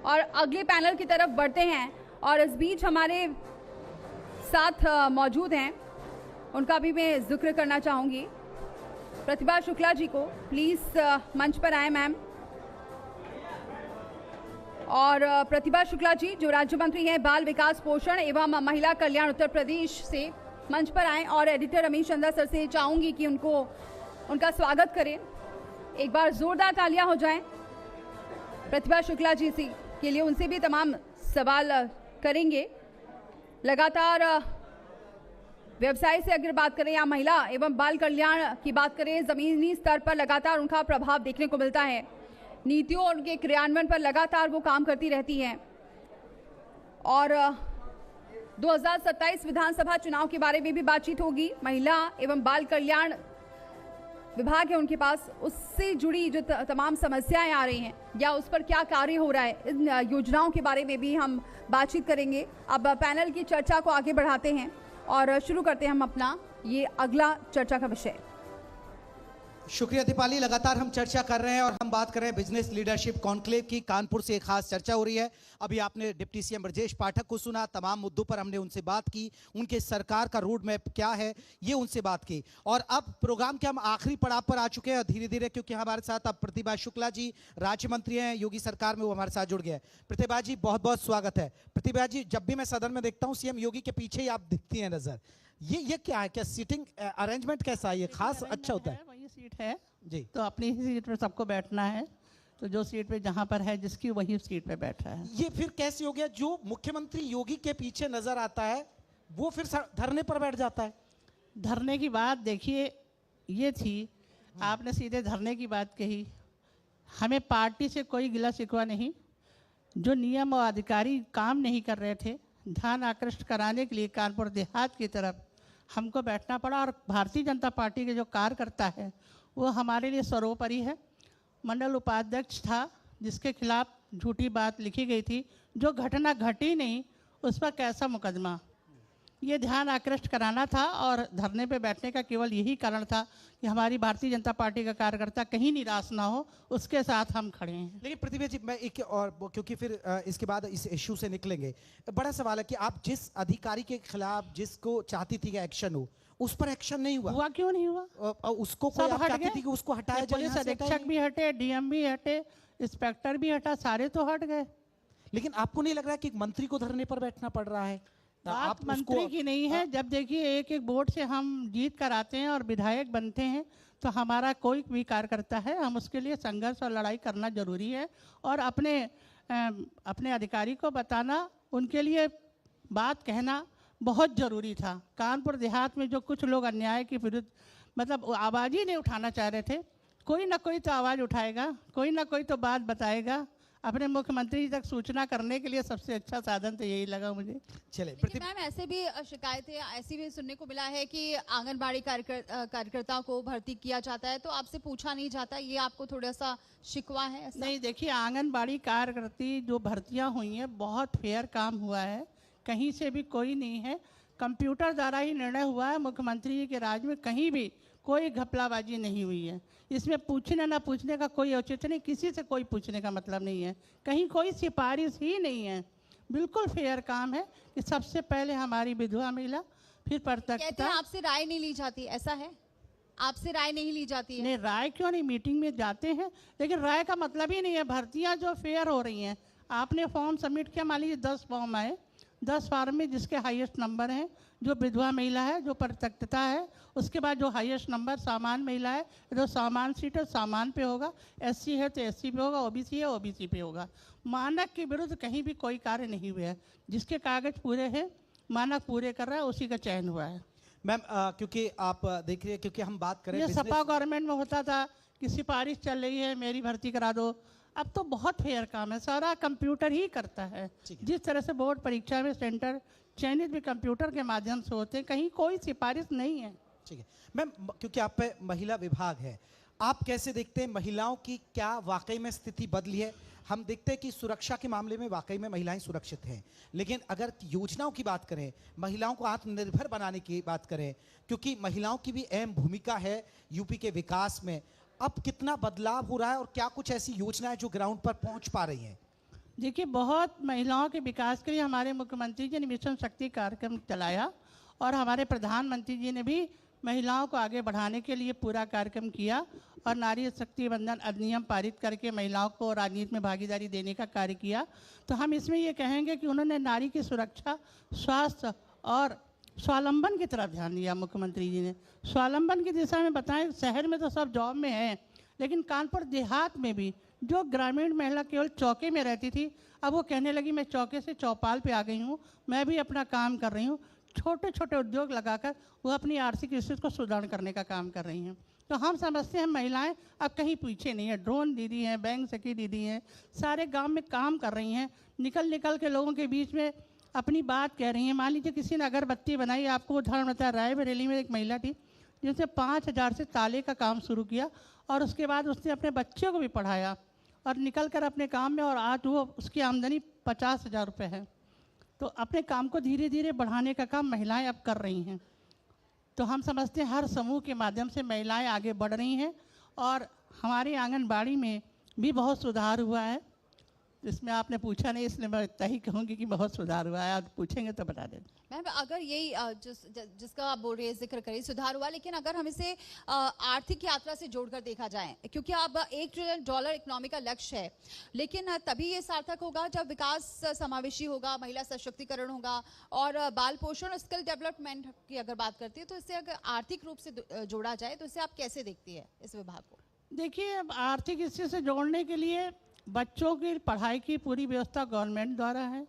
और अगले पैनल की तरफ बढ़ते हैं और इस बीच हमारे साथ मौजूद हैं, उनका भी मैं जिक्र करना चाहूँगी। प्रतिभा शुक्ला जी को प्लीज़ मंच पर आए मैम। और प्रतिभा शुक्ला जी जो राज्य मंत्री हैं बाल विकास पोषण एवं महिला कल्याण उत्तर प्रदेश से, मंच पर आएँ और एडिटर रमेश चंदा सर से चाहूँगी कि उनका स्वागत करें। एक बार जोरदार तालियां हो जाएं प्रतिभा शुक्ला जी के लिए। उनसे भी तमाम सवाल करेंगे। लगातार व्यवसाय से अगर बात करें या महिला एवं बाल कल्याण की बात करें, जमीनी स्तर पर लगातार उनका प्रभाव देखने को मिलता है। नीतियों और उनके क्रियान्वयन पर लगातार वो काम करती रहती हैं। और 2027 विधानसभा चुनाव के बारे में भी बातचीत होगी। महिला एवं बाल कल्याण विभाग है उनके पास, उससे जुड़ी जो तमाम समस्याएं आ रही हैं या उस पर क्या कार्य हो रहा है, इन योजनाओं के बारे में भी हम बातचीत करेंगे। अब पैनल की चर्चा को आगे बढ़ाते हैं और शुरू करते हैं हम अपना ये अगला चर्चा का विषय। शुक्रिया दीपाली। लगातार हम चर्चा कर रहे हैं और हम बात कर रहे हैं बिजनेस लीडरशिप कॉन्क्लेव की। कानपुर से एक खास चर्चा हो रही है। अभी आपने डिप्टी सीएम ब्रजेश पाठक को सुना, तमाम मुद्दों पर हमने उनसे बात की, उनके सरकार का रोड मैप क्या है ये उनसे बात की। और अब प्रोग्राम के हम आखिरी पड़ाव पर आ चुके हैं धीरे धीरे, क्योंकि हमारे साथ अब प्रतिभा शुक्ला जी राज्य मंत्री हैं योगी सरकार में, वो हमारे साथ जुड़ गए हैं। प्रतिभा जी बहुत बहुत स्वागत है। प्रतिभा जी, जब भी मैं सदन में देखता हूँ सीएम योगी के पीछे ही आप दिखती हैं नजर। ये क्या है, क्या सीटिंग अरेंजमेंट कैसा है, ये खास अच्छा होता है? वही सीट है जी, तो अपनी ही सीट पे सबको बैठना है, तो जो सीट पे जहाँ पर है जिसकी वही सीट पे बैठा है। ये फिर कैसे हो गया, जो मुख्यमंत्री योगी के पीछे नजर आता है वो फिर धरने पर बैठ जाता है? धरने की बात देखिए ये थी, आपने सीधे धरने की बात कही। हमें पार्टी से कोई गिला शिकवा नहीं। जो नियम और अधिकारी काम नहीं कर रहे थे, ध्यान आकृष्ट कराने के लिए कानपुर देहात की तरफ हमको बैठना पड़ा। और भारतीय जनता पार्टी के जो कार्यकर्ता है वो हमारे लिए सर्वोपरि है। मंडल उपाध्यक्ष था जिसके खिलाफ झूठी बात लिखी गई थी, जो घटना घटी नहीं उस पर कैसा मुकदमा, ये ध्यान आकृष्ट कराना था। और धरने पे बैठने का केवल यही कारण था कि हमारी भारतीय जनता पार्टी का कार्यकर्ता कहीं निराश ना हो, उसके साथ हम खड़े हैं। लेकिन प्रतिभा जी, मैं एक और, क्योंकि फिर इसके बाद इस इश्यू से निकलेंगे, बड़ा सवाल है कि आप जिस अधिकारी के खिलाफ जिसको चाहती थी कि एक्शन हो, उस पर एक्शन नहीं हुआ। क्यों नहीं हुआ? उसको कोई आप चाहती थी कि उसको हटाया जाए? पुलिस अधीक्षक भी हटे, डीएम भी हटे, इंस्पेक्टर भी हटा, सारे तो हट गए। लेकिन आपको नहीं लग रहा है कि मंत्री को धरने पर बैठना पड़ रहा है? बात मंत्री की नहीं है। जब देखिए एक एक वोट से हम जीत कर आते हैं और विधायक बनते हैं, तो हमारा कोई भी कार्यकर्ता है, हम उसके लिए संघर्ष और लड़ाई करना जरूरी है। और अपने अधिकारी को बताना, उनके लिए बात कहना बहुत ज़रूरी था। कानपुर देहात में जो कुछ लोग अन्याय के विरुद्ध मतलब आवाज़ ही नहीं उठाना चाह रहे थे, कोई ना कोई तो आवाज़ उठाएगा, कोई ना कोई तो बात बताएगा। अपने मुख्यमंत्री तक सूचना करने के लिए सबसे अच्छा साधन तो यही लगा मुझे। चले मैम, ऐसे भी शिकायतें ऐसी भी सुनने को मिला है कि आंगनबाड़ी कार्यकर्ताओं को भर्ती किया जाता है तो आपसे पूछा नहीं जाता, ये आपको थोड़ा सा शिकवा है ऐसा? नहीं, देखिए आंगनबाड़ी कार्यकर्ती जो भर्तियां हुई हैं बहुत फेयर काम हुआ है, कहीं से भी कोई नहीं है, कंप्यूटर द्वारा ही निर्णय हुआ है। मुख्यमंत्री जी के राज में कहीं भी कोई घपलाबाजी नहीं हुई है। इसमें पूछने ना पूछने का कोई औचित्य नहीं, किसी से कोई पूछने का मतलब नहीं है, कहीं कोई सिफारिश ही नहीं है। बिल्कुल फेयर काम है कि सबसे पहले हमारी विधवा महिला, फिर कहते हैं आपसे राय नहीं ली जाती, ऐसा है? आपसे राय नहीं ली जाती है? नहीं, राय क्यों नहीं, मीटिंग में जाते हैं, लेकिन राय का मतलब ही नहीं है। भर्तियाँ जो फेयर हो रही हैं, आपने फॉर्म सबमिट किया, मान लीजिए 10 फॉर्म आए, 10 फॉर्म में जिसके हाईएस्ट नंबर हैं, जो विधवा महिला है, जो परित्यक्तता है, उसके बाद जो हाईएस्ट नंबर सामान्य महिला है, जो सामान्य सीट है सामान्य पे होगा, एससी है तो एससी पे होगा, ओबीसी है ओबीसी पे होगा। मानक के विरुद्ध कहीं भी कोई कार्य नहीं हुआ है। जिसके कागज पूरे हैं, मानक पूरे कर रहा है, उसी का चयन हुआ है। मैम, क्योंकि आप देख रही है, क्योंकि हम बात करें, ये सपा गवर्नमेंट में होता था कि सिफारिश चल रही है मेरी भर्ती करा दो, अब तो बहुत फेयर काम है, सारा कंप्यूटर ही करता है। जिस तरह से बोर्ड परीक्षा में सेंटर चयनित भी कंप्यूटर के माध्यम से होते हैं, कहीं कोई सिफारिश नहीं है। ठीक है मैम, क्योंकि आप पे महिला विभाग है, आप कैसे देखते हैं महिलाओं की क्या वाकई में स्थिति बदली है? हम देखते हैं कि सुरक्षा के मामले में वाकई में महिलाएं सुरक्षित हैं, लेकिन अगर योजनाओं की बात करें, महिलाओं को आत्मनिर्भर बनाने की बात करें, क्योंकि महिलाओं की भी अहम भूमिका है यूपी के विकास में, अब कितना बदलाव हो रहा है और क्या कुछ ऐसी योजनाएं जो ग्राउंड पर पहुंच पा रही हैं? देखिए, बहुत महिलाओं के विकास के लिए हमारे मुख्यमंत्री जी ने मिशन शक्ति कार्यक्रम चलाया और हमारे प्रधानमंत्री जी ने भी महिलाओं को आगे बढ़ाने के लिए पूरा कार्यक्रम किया और नारी शक्ति बंधन अधिनियम पारित करके महिलाओं को राजनीति में भागीदारी देने का कार्य किया। तो हम इसमें ये कहेंगे कि उन्होंने नारी की सुरक्षा, स्वास्थ्य और स्वावलंबन की तरफ ध्यान दिया। मुख्यमंत्री जी ने स्वावलंबन की दिशा में बताएं, शहर में तो सब जॉब में हैं, लेकिन कानपुर देहात में भी जो ग्रामीण महिला केवल चौके में रहती थी, अब वो कहने लगी मैं चौके से चौपाल पे आ गई हूँ, मैं भी अपना काम कर रही हूँ। छोटे छोटे उद्योग लगाकर वो अपनी आर्थिक स्थिति को सुदृढ़ करने का काम कर रही हैं। तो हम समझते हैं महिलाएं अब कहीं पीछे नहीं है। ड्रोन दीदी हैं, बैंक सखी दीदी हैं, सारे गांव में काम कर रही हैं, निकल निकल के लोगों के बीच में अपनी बात कह रही हैं। मान लीजिए किसी ने अगरबत्ती बनाई, आपको उदाहरण बताया, रायबरेली में एक महिला थी जिसने 5,000 से ताले का काम शुरू किया और उसके बाद उसने अपने बच्चों को भी पढ़ाया और निकल कर अपने काम में, और आज वो उसकी आमदनी 50,000 रुपये है। तो अपने काम को धीरे धीरे बढ़ाने का काम महिलाएं अब कर रही हैं। तो हम समझते हैं हर समूह के माध्यम से महिलाएं आगे बढ़ रही हैं और हमारे आंगनबाड़ी में भी बहुत सुधार हुआ है। इसमें आपने पूछा नहीं, इसलिए मैं इतना ही कहूँगी कि बहुत सुधार हुआ है। आप पूछेंगे तो बता दें। मैम, अगर यही जिसका आप बोल रहे हैं, जिक्र करें सुधार हुआ, लेकिन अगर हम इसे आर्थिक यात्रा से जोड़कर देखा जाए, क्योंकि अब $1 ट्रिलियन इकोनॉमी का लक्ष्य है, लेकिन तभी ये सार्थक होगा जब विकास समावेशी होगा, महिला सशक्तिकरण होगा और बाल पोषण और स्किल डेवलपमेंट की अगर बात करती है, तो इससे अगर आर्थिक रूप से जोड़ा जाए तो इसे आप कैसे देखती है इस विभाग को? देखिए, अब आर्थिक स्थिति से जोड़ने के लिए बच्चों की पढ़ाई की पूरी व्यवस्था गवर्नमेंट द्वारा है।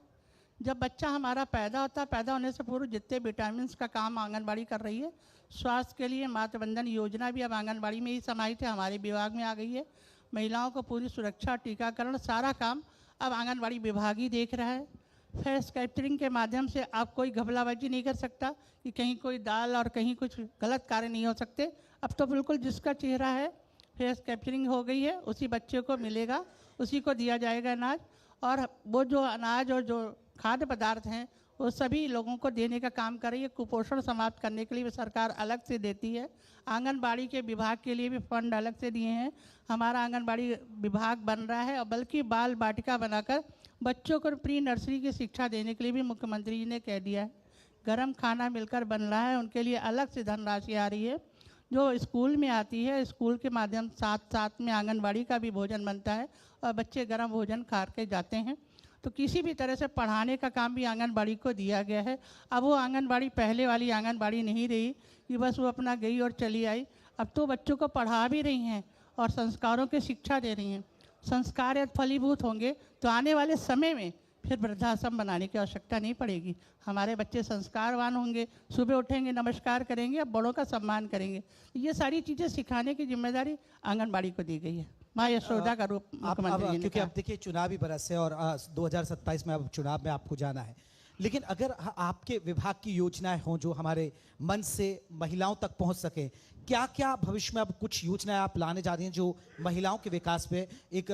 जब बच्चा हमारा पैदा होता है, पैदा होने से पूर्व जितने विटामिन का काम आंगनबाड़ी कर रही है। स्वास्थ्य के लिए मातृवंदन योजना भी अब आंगनबाड़ी में ही समाहित है, हमारे विभाग में आ गई है। महिलाओं को पूरी सुरक्षा, टीकाकरण, सारा काम अब आंगनबाड़ी विभाग ही देख रहा है। फेस कैप्चरिंग के माध्यम से आप कोई घपलाबाजी नहीं कर सकता कि कहीं कोई दाल और कहीं कुछ गलत कार्य नहीं हो सकते। अब तो बिल्कुल जिसका चेहरा है फेस कैप्चरिंग हो गई है, उसी बच्चे को मिलेगा, उसी को दिया जाएगा अनाज। और वो जो अनाज और जो खाद्य पदार्थ हैं वो सभी लोगों को देने का काम कर रही है। कुपोषण समाप्त करने के लिए भी सरकार अलग से देती है। आंगनबाड़ी के विभाग के लिए भी फंड अलग से दिए हैं। हमारा आंगनबाड़ी विभाग बन रहा है और बल्कि बाल बाटिका बनाकर बच्चों को प्री नर्सरी की शिक्षा देने के लिए भी मुख्यमंत्री जी ने कह दिया है। गर्म खाना मिलकर बन रहा है, उनके लिए अलग से धनराशि आ रही है जो स्कूल में आती है। स्कूल के माध्यम साथ साथ में आंगनबाड़ी का भी भोजन बनता है और बच्चे गर्म भोजन खा के जाते हैं। तो किसी भी तरह से पढ़ाने का काम भी आंगनबाड़ी को दिया गया है। अब वो आंगनबाड़ी पहले वाली आंगनबाड़ी नहीं रही कि बस वो अपना गई और चली आई। अब तो बच्चों को पढ़ा भी रही हैं और संस्कारों की शिक्षा दे रही हैं। संस्कार यदि फलीभूत होंगे तो आने वाले समय में फिर वृद्धाश्रम बनाने की आवश्यकता नहीं पड़ेगी। हमारे बच्चे संस्कारवान होंगे, सुबह उठेंगे, नमस्कार करेंगे, बड़ों का सम्मान करेंगे। ये सारी चीज़ें सिखाने की जिम्मेदारी आंगनबाड़ी को दी गई है। माँ यशोदा का रूप मुख्यमंत्री जी ने क्योंकि कहा। अब देखिए चुनावी बरस है और 2027 में अब चुनाव में आपको जाना है, लेकिन अगर आपके विभाग की योजनाएं हों जो हमारे मंच से महिलाओं तक पहुंच सके, क्या क्या भविष्य में अब कुछ योजनाएं आप लाने जा रही हैं जो महिलाओं के विकास पे एक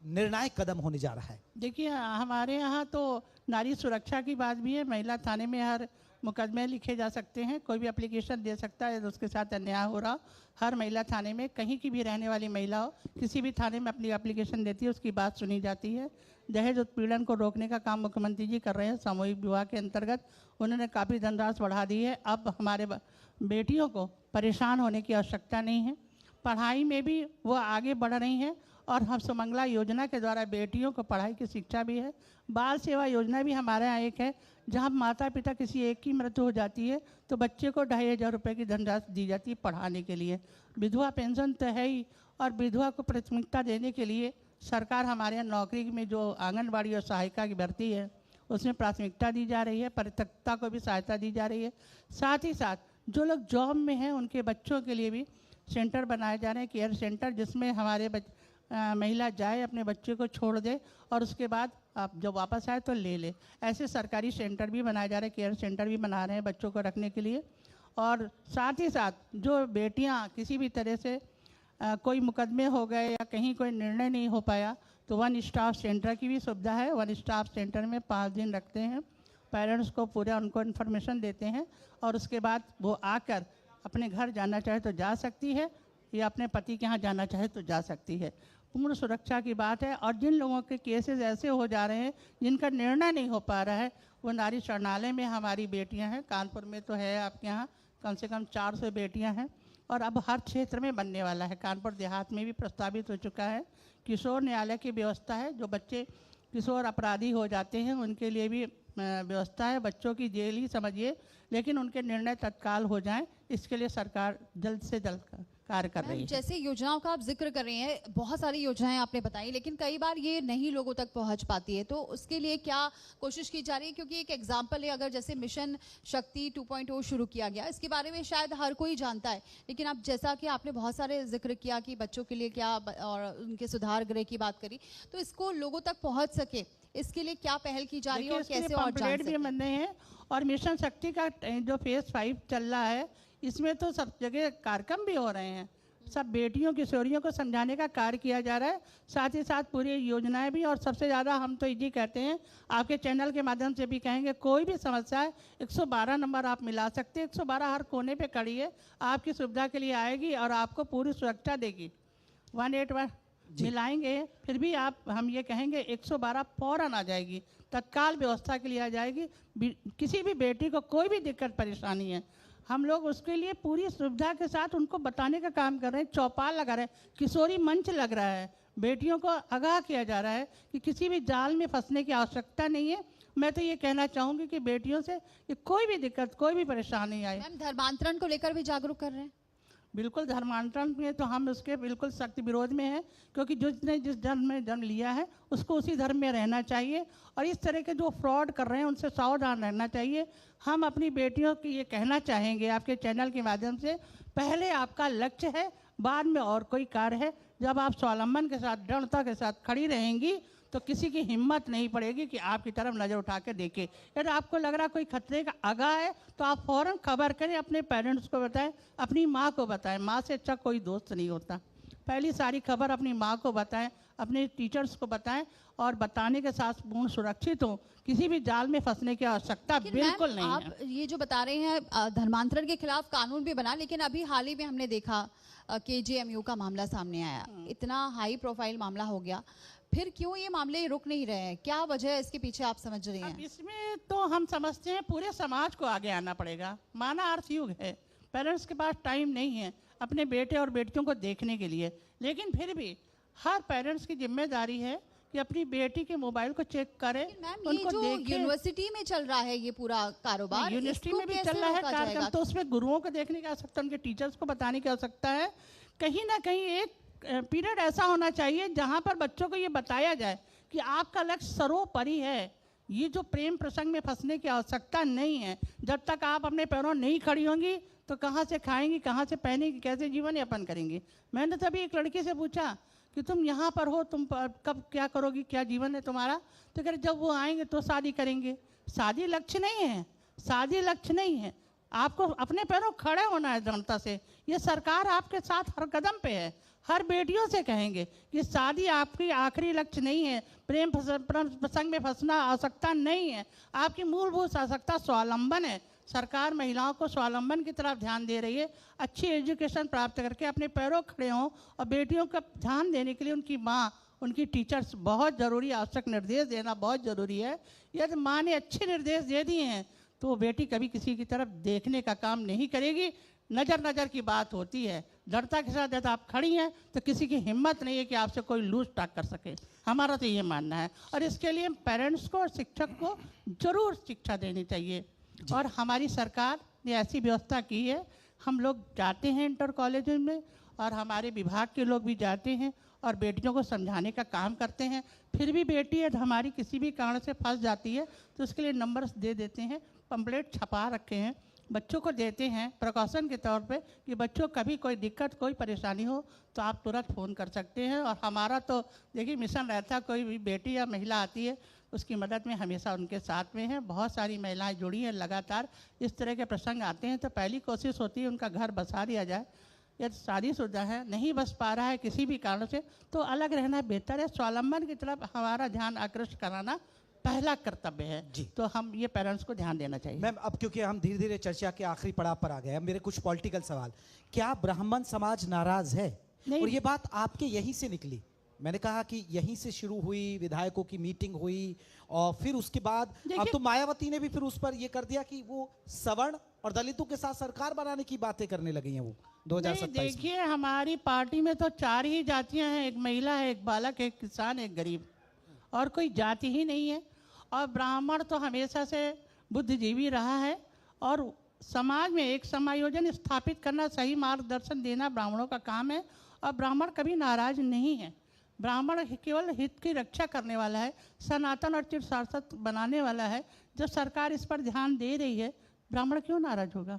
निर्णायक कदम होने जा रहा है? देखिए, हमारे यहाँ तो नारी सुरक्षा की बात भी है। महिला थाने में हर मुकदमे लिखे जा सकते हैं, कोई भी एप्लीकेशन दे सकता है उसके साथ अन्याय हो रहा। हर महिला थाने में कहीं की भी रहने वाली महिला हो, किसी भी थाने में अपनी एप्लीकेशन देती है, उसकी बात सुनी जाती है। दहेज उत्पीड़न को रोकने का काम मुख्यमंत्री जी कर रहे हैं। सामूहिक विवाह के अंतर्गत उन्होंने काफ़ी धनराशि बढ़ा दी है। अब हमारे बेटियों को परेशान होने की आवश्यकता नहीं है। पढ़ाई में भी वो आगे बढ़ रही हैं और हम सुमंगला योजना के द्वारा बेटियों को पढ़ाई की शिक्षा भी है। बाल सेवा योजना भी हमारे यहाँ एक है, जहाँ माता पिता किसी एक की मृत्यु हो जाती है तो बच्चे को 2,500 रुपये की धनराशि दी जाती है पढ़ाने के लिए। विधवा पेंशन तो है ही, और विधवा को प्राथमिकता देने के लिए सरकार हमारे यहाँ नौकरी में जो आंगनबाड़ी और सहायिका की भर्ती है उसमें प्राथमिकता दी जा रही है, परित्यक्ता को भी सहायता दी जा रही है। साथ ही साथ जो लोग जॉब में हैं उनके बच्चों के लिए भी सेंटर बनाए जा रहे हैं, केयर सेंटर, जिसमें हमारे महिला जाए अपने बच्चे को छोड़ दे और उसके बाद आप जब वापस आए तो ले ले। ऐसे सरकारी सेंटर भी बनाए जा रहे हैं, केयर सेंटर भी बना रहे हैं बच्चों को रखने के लिए। और साथ ही साथ जो बेटियां किसी भी तरह से कोई मुकदमे हो गए या कहीं कोई निर्णय नहीं हो पाया तो 1 स्टाफ सेंटर की भी सुविधा है। 1 स्टाफ सेंटर में 5 दिन रखते हैं, पेरेंट्स को पूरा उनको इन्फॉर्मेशन देते हैं और उसके बाद वो आकर अपने घर जाना चाहे तो जा सकती है या अपने पति के यहाँ जाना चाहे तो जा सकती है। पूर्ण सुरक्षा की बात है। और जिन लोगों के केसेस ऐसे हो जा रहे हैं जिनका निर्णय नहीं हो पा रहा है, वो नारी शरणालय में हमारी बेटियां हैं। कानपुर में तो है आपके यहाँ कम से कम 400 बेटियां हैं और अब हर क्षेत्र में बनने वाला है। कानपुर देहात में भी प्रस्तावित हो चुका है। किशोर न्यायालय की व्यवस्था है, जो बच्चे किशोर अपराधी हो जाते हैं उनके लिए भी व्यवस्था है। बच्चों की जेल ही समझिए, लेकिन उनके निर्णय तत्काल हो जाएं, इसके लिए सरकार जल्द से जल्द कार्य कर रही है। जैसे योजनाओं का आप जिक्र कर रहे हैं, बहुत सारी योजनाएं आपने बताई, लेकिन कई बार ये नहीं लोगों तक पहुंच पाती है, तो उसके लिए क्या कोशिश की जा रही है? क्योंकि एक एग्जांपल है, अगर जैसे मिशन शक्ति 2.0 शुरू किया गया, इसके बारे में शायद हर कोई जानता है, लेकिन अब जैसा कि आपने बहुत सारे जिक्र किया कि बच्चों के लिए क्या और उनके सुधार गृह की बात करी, तो इसको लोगों तक पहुँच सके, इसके लिए क्या पहल की जा रही है और कैसे और जान सकते भी बन रहे हैं? और मिशन शक्ति का जो फेज 5 चल रहा है, इसमें तो सब जगह कार्यक्रम भी हो रहे हैं। सब बेटियों किशोरियों को समझाने का कार्य किया जा रहा है, साथ ही साथ पूरी योजनाएं भी। और सबसे ज़्यादा हम तो ये कहते हैं, आपके चैनल के माध्यम से भी कहेंगे, कोई भी समस्या है 112 नंबर आप मिला सकते हैं। 112 हर कोने पे खड़ी है, आपकी सुविधा के लिए आएगी और आपको पूरी सुरक्षा देगी। 181 मिलाएंगे, फिर भी आप हम ये कहेंगे 112 फौरन आ जाएगी, तत्काल व्यवस्था के लिए आ जाएगी। किसी भी बेटी को कोई भी दिक्कत परेशानी है, हम लोग उसके लिए पूरी सुविधा के साथ उनको बताने का काम कर रहे हैं। चौपाल लगा रहे हैं, किशोरी मंच लग रहा है, बेटियों को आगाह किया जा रहा है कि किसी भी जाल में फंसने की आवश्यकता नहीं है। मैं तो ये कहना चाहूँगी कि बेटियों से कि कोई भी दिक्कत, कोई भी परेशानी आए। मैम, धर्मांतरण को लेकर भी जागरूक कर रहे हैं? बिल्कुल, धर्मांतरण में तो हम उसके बिल्कुल सख्त विरोध में हैं, क्योंकि जिसने जिस धर्म में जन्म लिया है उसको उसी धर्म में रहना चाहिए। और इस तरह के जो फ्रॉड कर रहे हैं उनसे सावधान रहना चाहिए। हम अपनी बेटियों की ये कहना चाहेंगे आपके चैनल के माध्यम से, पहले आपका लक्ष्य है, बाद में और कोई कार्य है। जब आप स्वावलंबन के साथ, दृढ़ता के साथ खड़ी रहेंगी तो किसी की हिम्मत नहीं पड़ेगी कि आपकी तरफ नज़र उठा के देखे। यदि आपको लग रहा कोई खतरे का आगाह है तो आप फ़ौरन खबर करें, अपने पेरेंट्स को बताएं, अपनी माँ को बताएं। माँ से अच्छा कोई दोस्त नहीं होता। पहली सारी खबर अपनी माँ को बताएं, अपने टीचर्स को बताएं, और बताने के साथ पूर्ण सुरक्षित हो। किसी भी जाल में फंसने की आवश्यकता बिल्कुल नहीं है। आप ये जो बता रहे हैं, धर्मांतरण के खिलाफ कानून भी बना, लेकिन अभी हाल ही में हमने देखा KJMU का मामला सामने आया, इतना हाई प्रोफाइल मामला हो गया, फिर क्यों ये मामले रुक नहीं रहे हैं? क्या वजह है इसके पीछे, आप समझ रही हैं? इसमें तो हम समझते हैं पूरे समाज को आगे आना पड़ेगा। माना अर्थ युग है, पेरेंट्स के पास टाइम नहीं है अपने बेटे और बेटियों को देखने के लिए, लेकिन फिर भी हर पेरेंट्स की जिम्मेदारी है कि अपनी बेटी के मोबाइल को चेक करें, उनको देखें। यूनिवर्सिटी में चल रहा है ये पूरा कारोबार, यूनिवर्सिटी में भी चल रहा है कार्यक्रम, तो उसमें गुरुओं को देखने की आवश्यकता, उनके टीचर्स को बताने की आवश्यकता है। कहीं ना कहीं एक पीरियड ऐसा होना चाहिए जहां पर बच्चों को ये बताया जाए कि आपका लक्ष्य सर्वोपरि है। ये जो प्रेम प्रसंग में फंसने की आवश्यकता नहीं है। जब तक आप अपने पैरों नहीं खड़ी होंगी तो कहाँ से खाएंगी, कहाँ से पहनेंगी, कैसे जीवन यापन करेंगी? मैंने तभी एक लड़की से पूछा कि तुम यहाँ पर हो, तुम कब क्या करोगी, क्या जीवन है तुम्हारा? तो कह रहे जब वो आएंगे तो शादी करेंगे। शादी लक्ष्य नहीं है, शादी लक्ष्य नहीं है। आपको अपने पैरों खड़े होना है जनता से। ये सरकार आपके साथ हर कदम पे है। हर बेटियों से कहेंगे कि शादी आपकी आखिरी लक्ष्य नहीं है, प्रेम प्रसंग में फंसना आवश्यकता नहीं है। आपकी मूलभूत आवश्यकता स्वावलंबन है। सरकार महिलाओं को स्वावलंबन की तरफ ध्यान दे रही है। अच्छी एजुकेशन प्राप्त करके अपने पैरों खड़े हों, और बेटियों का ध्यान देने के लिए उनकी माँ, उनकी टीचर्स बहुत ज़रूरी, आवश्यक निर्देश देना बहुत ज़रूरी है। यदि माँ ने अच्छे निर्देश दे दिए हैं तो वो बेटी कभी किसी की तरफ देखने का काम नहीं करेगी। नज़र की बात होती है। दृढ़ता के साथ यदि आप खड़ी हैं तो किसी की हिम्मत नहीं है कि आपसे कोई लूज टाक कर सके। हमारा तो ये मानना है, और इसके लिए पेरेंट्स को और शिक्षक को जरूर शिक्षा देनी चाहिए। और हमारी सरकार ने ऐसी व्यवस्था की है, हम लोग जाते हैं इंटर कॉलेज में, और हमारे विभाग के लोग भी जाते हैं और बेटियों को समझाने का काम करते हैं। फिर भी बेटी यदि हमारी किसी भी कारण से फंस जाती है तो उसके लिए नंबर्स दे देते हैं, पंपलेट छपा रखे हैं, बच्चों को देते हैं प्रिकॉशन के तौर पे कि बच्चों कभी कोई दिक्कत, कोई परेशानी हो तो आप तुरंत फ़ोन कर सकते हैं। और हमारा तो देखिए मिशन रहता, कोई भी बेटी या महिला आती है उसकी मदद में हमेशा उनके साथ में है। बहुत सारी महिलाएं जुड़ी हैं लगातार। इस तरह के प्रसंग आते हैं तो पहली कोशिश होती है उनका घर बसा दिया जाए। यदि शादीशुदा है, नहीं बस पा रहा है किसी भी कारण से, तो अलग रहना बेहतर है। स्वावलंबन की तरफ हमारा ध्यान आकृष्ट कराना पहला कर्तव्य है जी। तो हम ये पेरेंट्स को ध्यान देना चाहिए। मैम, अब क्योंकि हम धीरे धीरे चर्चा के आखिरी पड़ाव पर आ गए हैं, मेरे कुछ पॉलिटिकल सवाल। क्या ब्राह्मण समाज नाराज है? और ये बात आपके यहीं से निकली, मैंने कहा कि यहीं से शुरू हुई, विधायकों की मीटिंग हुई और फिर उसके बाद अब तो मायावती ने भी फिर उस पर ये कर दिया कि वो सवर्ण और दलितों के साथ सरकार बनाने की बातें करने लगी हैं वो 2027 में। देखिए, हमारी पार्टी में तो 4 ही जातियां हैं, एक महिला है, एक बालक, एक किसान, एक गरीब, और कोई जाति ही नहीं है। और ब्राह्मण तो हमेशा से बुद्धिजीवी रहा है और समाज में एक समायोजन स्थापित करना, सही मार्गदर्शन देना ब्राह्मणों का काम है। और ब्राह्मण कभी नाराज नहीं है। ब्राह्मण केवल हित की रक्षा करने वाला है, सनातन और चिर शाश्वत बनाने वाला है। जब सरकार इस पर ध्यान दे रही है, ब्राह्मण क्यों नाराज होगा?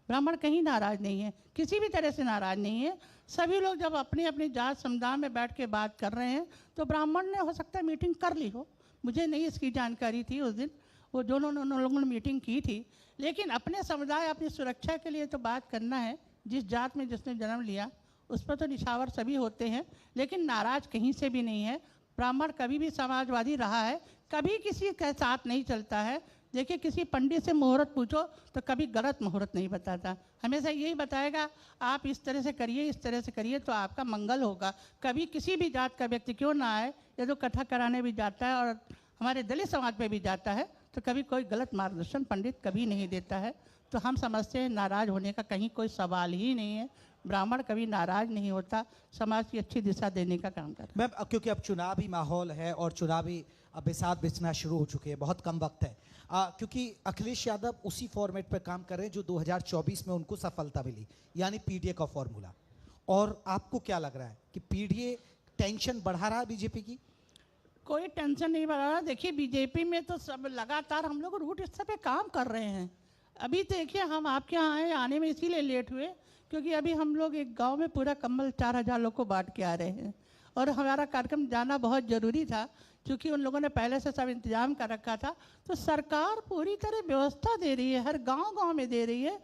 ब्राह्मण कहीं नाराज नहीं है, किसी भी तरह से नाराज नहीं है। सभी लोग जब अपनी अपनी जात समुदाय में बैठ के बात कर रहे हैं, तो ब्राह्मण ने हो सकता है मीटिंग कर ली हो, मुझे नहीं इसकी जानकारी थी उस दिन, वो दोनों लोगों ने मीटिंग की थी। लेकिन अपने समुदाय, अपनी सुरक्षा के लिए तो बात करना है। जिस जात में जिसने जन्म लिया उस पर तो निछावर सभी होते हैं, लेकिन नाराज कहीं से भी नहीं है। ब्राह्मण कभी भी समाजवादी रहा है, कभी किसी के साथ नहीं चलता है। देखिए, किसी पंडित से मुहूर्त पूछो तो कभी गलत मुहूर्त नहीं बताता, हमेशा यही बताएगा आप इस तरह से करिए, इस तरह से करिए तो आपका मंगल होगा। कभी किसी भी जात का व्यक्ति क्यों ना आए, ये तो कथा कराने भी जाता है और हमारे दलित समाज पे भी जाता है, तो कभी कोई गलत मार्गदर्शन पंडित कभी नहीं देता है। तो हम समझते हैं नाराज होने का कहीं कोई सवाल ही नहीं है। ब्राह्मण कभी नाराज नहीं होता, समाज की अच्छी दिशा देने का काम करता है। मैम, क्योंकि अब चुनावी माहौल है और चुनावी बिसात बिछना शुरू हो चुके हैं, बहुत कम वक्त है, क्योंकि अखिलेश यादव उसी फॉर्मेट पर काम कर रहे हैं जो 2024 में उनको सफलता मिली, यानी पीडीए का फॉर्मूला। और आपको क्या लग रहा है कि पीडीए टेंशन बढ़ा रहा है बीजेपी की? कोई टेंशन नहीं बढ़ा रहा। देखिए, बीजेपी में तो सब लगातार हम लोग रूट स्तर पे काम कर रहे हैं। अभी देखिए, हम आपके यहाँ आने में इसीलिए लेट हुए क्योंकि अभी हम लोग एक गांव में पूरा कम्बल 4000 लोग को बांट के आ रहे हैं और हमारा कार्यक्रम जाना बहुत ज़रूरी था क्योंकि उन लोगों ने पहले से सब इंतजाम कर रखा था। तो सरकार पूरी तरह व्यवस्था दे रही है, हर गांव-गांव में दे रही है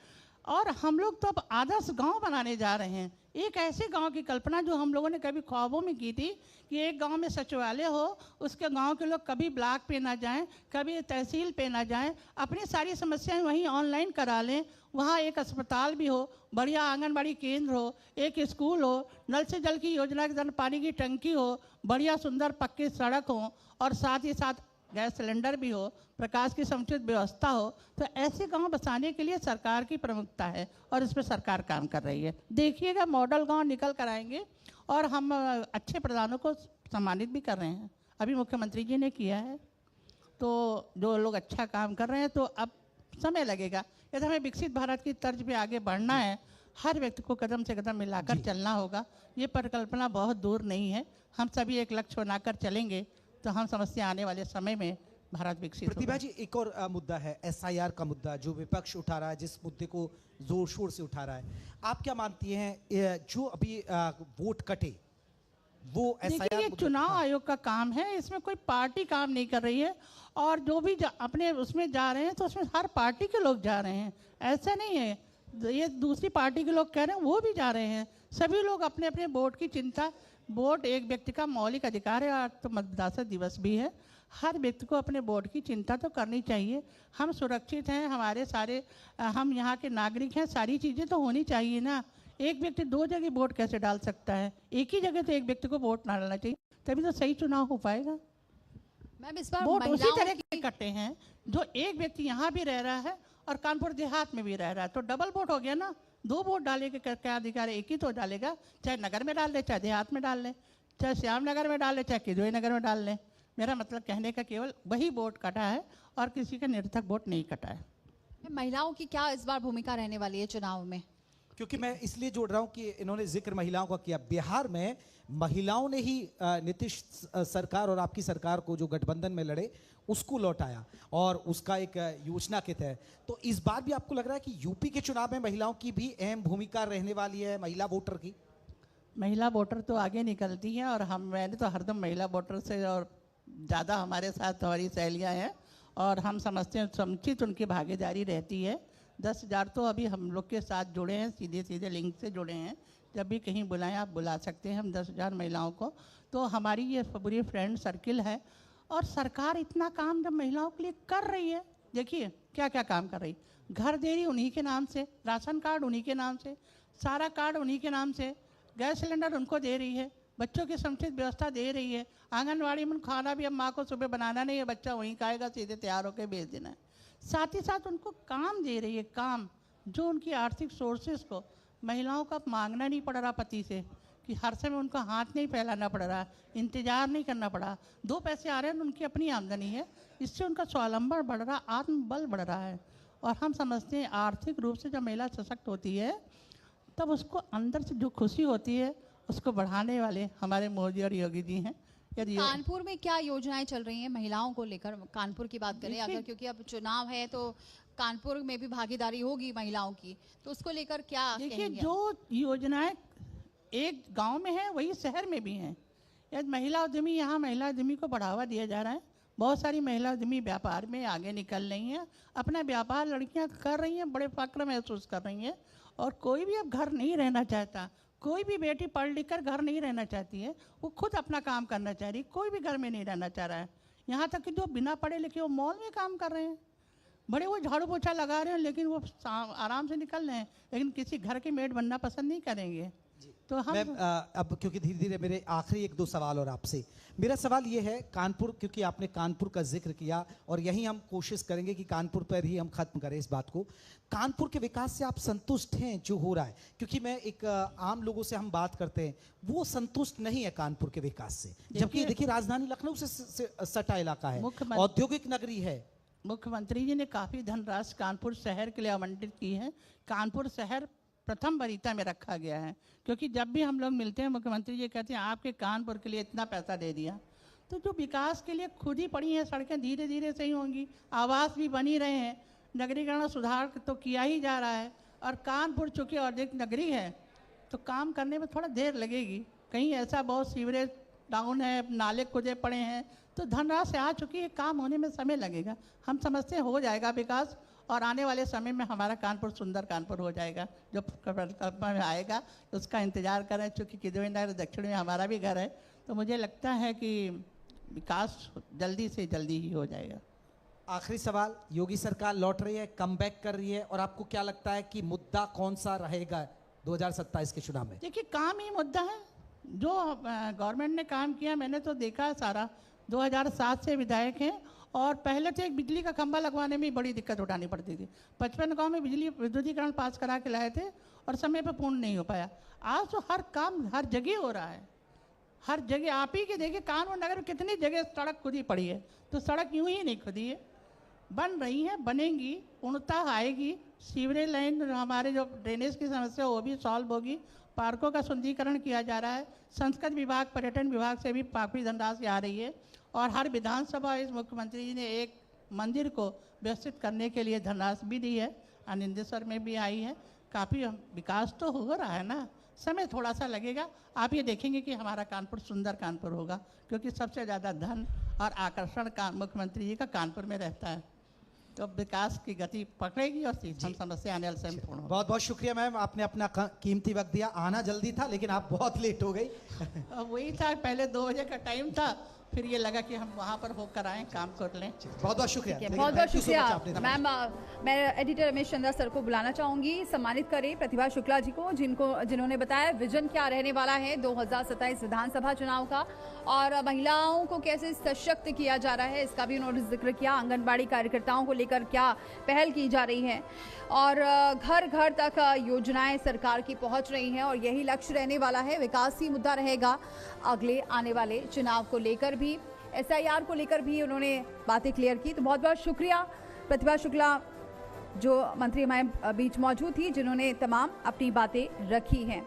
और हम लोग तो अब आदर्श गांव बनाने जा रहे हैं। एक ऐसे गांव की कल्पना जो हम लोगों ने कभी ख्वाबों में की थी कि एक गांव में सचिवालय हो, उसके गांव के लोग कभी ब्लॉक पे ना जाएं, कभी तहसील पे ना जाएं, अपनी सारी समस्याएं वहीं ऑनलाइन करा लें। वहाँ एक अस्पताल भी हो, बढ़िया आंगनबाड़ी केंद्र हो, एक स्कूल हो, नल से जल की योजना के तहत पानी की टंकी हो, बढ़िया सुंदर पक्की सड़क हो और साथ ही साथ गैस सिलेंडर भी हो, प्रकाश की समुचित व्यवस्था हो। तो ऐसे गांव बसाने के लिए सरकार की प्रमुखता है और इस पर सरकार काम कर रही है। देखिएगा, मॉडल गांव निकल कर आएंगे और हम अच्छे प्रधानों को सम्मानित भी कर रहे हैं। अभी मुख्यमंत्री जी ने किया है, तो जो लोग अच्छा काम कर रहे हैं, तो अब समय लगेगा। यदि हमें विकसित भारत की तर्ज पे आगे बढ़ना है, हर व्यक्ति को कदम से कदम मिलाकर चलना होगा। ये परिकल्पना बहुत दूर नहीं है। हम सभी एक लक्ष्य बनाकर चलेंगे तो हम समझते हैं आने वाले समय में भारत विकसित होगा। प्रतिभा जी, एक और मुद्दा है एसआईआर का मुद्दा, जो विपक्ष उठा रहा है, जिस मुद्दे को जोर शोर से उठा रहा है। आप क्या मानती हैं, जो अभी वोट कटे वो एसआईआर? ये चुनाव आयोग का काम है, इसमें कोई पार्टी काम नहीं कर रही है और जो भी अपने उसमें जा रहे हैं तो उसमें हर पार्टी के लोग जा रहे हैं। ऐसा नहीं है ये दूसरी पार्टी के लोग कह रहे हैं वो भी जा रहे हैं। सभी लोग अपने अपने वोट की चिंता, वोट एक व्यक्ति का मौलिक अधिकार है और तो मतदाता दिवस भी है। हर व्यक्ति को अपने वोट की चिंता तो करनी चाहिए। हम सुरक्षित हैं, हमारे सारे हम यहाँ के नागरिक हैं, सारी चीज़ें तो होनी चाहिए ना। एक व्यक्ति 2 जगह वोट कैसे डाल सकता है? एक ही जगह तो एक व्यक्ति को वोट ना डालना चाहिए, तभी तो सही चुनाव हो पाएगा। मैम, इस बार वोट उसी तरह के कटे हैं जो एक व्यक्ति यहाँ भी रह रहा है और कानपुर देहात में भी रह रहा है, तो डबल वोट हो गया ना। 2 वोट डाले के क्या अधिकार है? एक ही तो डालेगा, चाहे नगर में डाल ले, चाहे देहात में डाल ले, चाहे श्याम नगर में डाल ले, चाहे किदवई नगर में डाल ले। मेरा मतलब कहने का केवल वही वोट कटा है और किसी का निरर्थक वोट नहीं कटा है। महिलाओं की क्या इस बार भूमिका रहने वाली है चुनाव में? क्योंकि मैं इसलिए जोड़ रहा हूं कि इन्होंने जिक्र महिलाओं का किया। बिहार में महिलाओं ने ही नीतीश सरकार और आपकी सरकार को जो गठबंधन में लड़े उसको लौटाया और उसका एक योजना के तहत। तो इस बार भी आपको लग रहा है कि यूपी के चुनाव में महिलाओं की भी अहम भूमिका रहने वाली है, महिला वोटर की? महिला वोटर तो आगे निकलती हैं और मैंने तो हरदम महिला वोटर से और ज़्यादा हमारे साथ हमारी सहेलियाँ हैं और हम समझते हैं समुचित उनकी भागीदारी रहती है। 10,000 तो अभी हम लोग के साथ जुड़े हैं, सीधे सीधे लिंक से जुड़े हैं। जब भी कहीं बुलाएं आप बुला सकते हैं हम 10,000 महिलाओं को। तो हमारी ये पूरी फ्रेंड सर्किल है और सरकार इतना काम जब महिलाओं के लिए कर रही है, देखिए क्या क्या काम कर रही। घर दे रही उन्हीं के नाम से, राशन कार्ड उन्हीं के नाम से, सारा कार्ड उन्हीं के नाम से, गैस सिलेंडर उनको दे रही है, बच्चों की समुचित व्यवस्था दे रही है। आंगनवाड़ी में खाना भी अब माँ को सुबह बनाना नहीं है, बच्चा वहीं खाएगा, सीधे तैयार होकर भेज देना है। साथ ही साथ उनको काम दे रही है, काम जो उनकी आर्थिक सोर्सेस को महिलाओं का मांगना नहीं पड़ रहा पति से, कि हर समय उनका हाथ नहीं फैलाना पड़ रहा, इंतजार नहीं करना पड़ा। 2 पैसे आ रहे हैं, उनकी अपनी आमदनी है, इससे उनका स्वावलंबन बढ़ रहा, आत्मबल बढ़ रहा है। और हम समझते हैं आर्थिक रूप से जब महिला सशक्त होती है तब उसको अंदर से जो खुशी होती है उसको बढ़ाने वाले हमारे मोदी और योगी जी हैं। यदि कानपुर में क्या योजनाएं चल रही हैं महिलाओं को लेकर? कानपुर की बात करें अगर, क्योंकि अब चुनाव है तो कानपुर में भी भागीदारी होगी महिलाओं की, तो उसको लेकर क्या देखिए, कहेंगे? जो योजनाएं एक गांव में है वही शहर में भी हैं। यदि महिला उद्यमी, यहाँ महिला उद्यमी को बढ़ावा दिया जा रहा है। बहुत सारी महिला उद्यमी व्यापार में आगे निकल रही हैं, अपना व्यापार लड़कियां कर रही हैं, बड़े फक्र महसूस कर रही हैं। और कोई भी अब घर नहीं रहना चाहता, कोई भी बेटी पढ़ लिख कर घर नहीं रहना चाहती है, वो खुद अपना काम करना चाह रही, कोई भी घर में नहीं रहना चाह रहा है। यहाँ तक कि जो बिना पढ़े लिखे वो मॉल में काम कर रहे हैं, बड़े वो झाड़ू पोछा लगा रहे हैं, लेकिन वो आराम से निकल रहे हैं, लेकिन किसी घर के मेड बनना पसंद नहीं करेंगे। तो हम अब क्योंकि धीरे धीरे मेरे आखिरी 1-2 सवाल और आपसे। मेरा सवाल ये है, कानपुर, क्योंकि आपने कानपुर का जिक्र किया और यही हम कोशिश करेंगे कि कानपुर पर ही हम खत्म करें इस बात को। कानपुर के विकास से आप संतुष्ट हैं जो हो रहा है? क्योंकि मैं एक आम लोगों से हम बात करते हैं, वो संतुष्ट नहीं है कानपुर के विकास से, जबकि देखिए राजधानी लखनऊ से सटा इलाका है, औद्योगिक नगरी है। मुख्यमंत्री जी ने काफ़ी धनराशि कानपुर शहर के लिए आवंटित की है। कानपुर शहर प्रथम वरीयता में रखा गया है, क्योंकि जब भी हम लोग मिलते हैं मुख्यमंत्री जी कहते हैं आपके कानपुर के लिए इतना पैसा दे दिया। तो जो विकास के लिए खुद ही पड़ी हैं सड़कें, धीरे धीरे सही होंगी, आवास भी बनी रहे हैं, नगरीकरण सुधार तो किया ही जा रहा है। और कानपुर चूँकि औद्योगिक नगरी है तो काम करने में थोड़ा देर लगेगी। कहीं ऐसा बहुत सीवरेज डाउन है, नाले खुदे पड़े हैं, तो धनराशि आ चुकी है, काम होने में समय लगेगा। हम समझते हैं हो जाएगा विकास, और आने वाले समय में हमारा कानपुर सुंदर कानपुर हो जाएगा। जो परिकल्पना में आएगा तो उसका इंतजार करें। चूँकि किदवई नगर दक्षिण में हमारा भी घर है, तो मुझे लगता है कि विकास जल्दी से जल्दी ही हो जाएगा। आखिरी सवाल, योगी सरकार लौट रही है, कमबैक कर रही है, और आपको क्या लगता है कि मुद्दा कौन सा रहेगा 2027 के चुनाव में? देखिए, काम ही मुद्दा है। जो गवर्नमेंट ने काम किया मैंने तो देखा है सारा। 2007 से विधायक हैं, और पहले तो एक बिजली का खंभा लगवाने में बड़ी दिक्कत उठानी पड़ती थी। 55 गांव में बिजली विद्युतीकरण पास करा के लाए थे और समय पर पूर्ण नहीं हो पाया। आज तो हर काम हर जगह हो रहा है, हर जगह। आप ही के देखिए कानपुर नगर में कितनी जगह सड़क खुदी पड़ी है, तो सड़क यूं ही नहीं खुदी है, बन रही है, बनेंगी, पूर्णतः आएगी। सीवरेज लाइन, हमारे जो ड्रेनेज की समस्या वो भी सॉल्व होगी। पार्कों का सुंदरीकरण किया जा रहा है। संस्कृति विभाग, पर्यटन विभाग से भी काफ़ी धनराशि आ रही है, और हर विधानसभा इस मुख्यमंत्री जी ने एक मंदिर को व्यवस्थित करने के लिए धनराशि भी दी है। आनंदेश्वर में भी आई है। काफ़ी विकास तो हो रहा है ना, समय थोड़ा सा लगेगा। आप ये देखेंगे कि हमारा कानपुर सुंदर कानपुर होगा, क्योंकि सबसे ज़्यादा धन और आकर्षण मुख्यमंत्री जी का कानपुर में रहता है। तो विकास की गति पकड़ेगी और हम समस्या आने वाले समय पूर्ण होगी। बहुत बहुत शुक्रिया मैम, आपने अपना कीमती वक्त दिया। आना जल्दी था लेकिन आप बहुत लेट हो गई। वही था, पहले 2 बजे का टाइम था, फिर ये लगा कि हम वहाँ पर होकर आएँ, काम कर लें। बहुत बहुत शुक्रिया। बहुत बहुत शुक्रिया मैम। मैं एडिटर रमेश चंद्रा सर को बुलाना चाहूंगी, सम्मानित करें प्रतिभा शुक्ला जी को, जिन्होंने बताया विजन क्या रहने वाला है 2027 विधानसभा चुनाव का, और महिलाओं को कैसे सशक्त किया जा रहा है इसका भी उन्होंने जिक्र किया। आंगनबाड़ी कार्यकर्ताओं को लेकर क्या पहल की जा रही है, और घर घर तक योजनाएं सरकार की पहुंच रही हैं, और यही लक्ष्य रहने वाला है। विकास ही मुद्दा रहेगा अगले आने वाले चुनाव को लेकर भी, SIR को लेकर भी उन्होंने बातें क्लियर की। तो बहुत बहुत शुक्रिया प्रतिभा शुक्ला जो मंत्री हमारे बीच मौजूद थी, जिन्होंने तमाम अपनी बातें रखी हैं।